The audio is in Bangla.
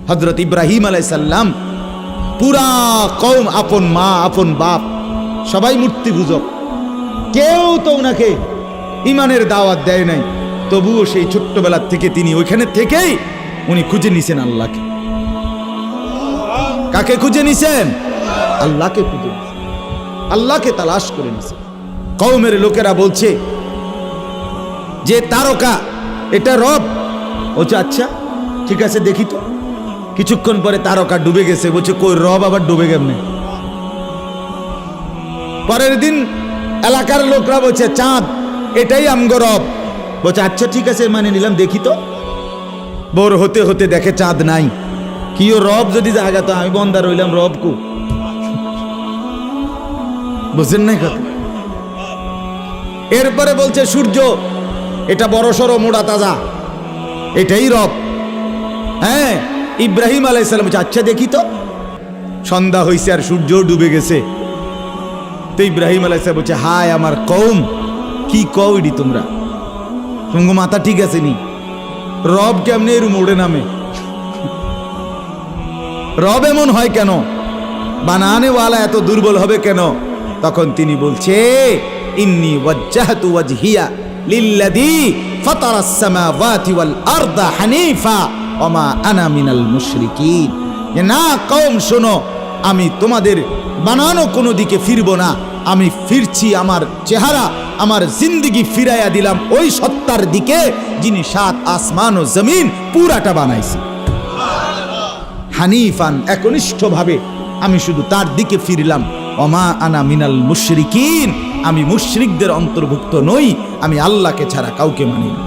হযরত ইব্রাহিম আলাইহিস সালাম পুরা কওম, আপন মা আপন বাপ সবাই মূর্তি পূজক, কেউ তো ওনাকে ইমানের দাওয়াত দেয় নাই। তবুও সেই ছোট্টবেলা থেকে তিনি ওইখানে থেকেই উনি খুঁজে নিছেন আল্লাহকে। কাকে খুঁজে নিছেন? আল্লাহকে খুঁজে নিছেন, আল্লাহকে তালাশ করে নিছেন। কওমের লোকেরা বলছে যে তারকা এটা রব। বলছে আচ্ছা ঠিক আছে দেখি তো। কিছুক্ষণ পরে তারকা ডুবে গেছে। বলছে কই রব আবার ডুবে কেমনে? পরের দিন এলাকার লোকরা বলছে চাঁদ এটাই আমগো রব। বলছে আচ্ছা ঠিক আছে মানে নিলাম, দেখি তো। ভোর হতে হতে দেখে চাঁদ নাই। কি ও রব যদি জায়গা তো আমি বন্দা রইলাম, রব কো? বুঝছেন নাই কথা? এরপরে বলছে সূর্য এটা বড় সড়ো মোড়া তাজা, এটাই রব। হ্যাঁ, ইব্রাহিম আলাইহিস সালাম বলছে আচ্ছা দেখি তো। সন্ধ্যা হইছে আর সূর্য ডুবে গেছে। তো ইব্রাহিম আলাইহিস সালাম বলছে হায় আমার কওম, কি কও ইডি তোমরা? তোমার মাথা ঠিক আছে নি? রব কেমনে এর মোড়ে নামে? রব এমন হয় কেন? বানানেওয়ালা এত দুর্বল হবে কেন? তখন তিনি বলছে ইন্নী ওয়াজ্জাহতু ওয়াজহিয়া লিল্লাযী ফাতারাস সামাওয়াতি ওয়াল আরদা হানিফা ওয়া মা আনা মিনাল মুশরিকিন। না কওম শোনো, আমি তোমাদের বানানো কোনো দিকে ফিরবো না। আমি ফিরছি, আমার চেহারা আমার জিন্দেগি ফিরাইয়া দিলাম ওই সত্তার দিকে যিনি সাত আসমান ও জমিন পুরাটা বানাইছে। হানিফান, একনিষ্ঠভাবে আমি শুধু তার দিকে ফিরলাম। ওমা আনা মিনাল মুশরিকিন, আমি মুশরিকদের অন্তর্ভুক্ত নই, আমি আল্লাহকে ছাড়া কাউকে মানি না।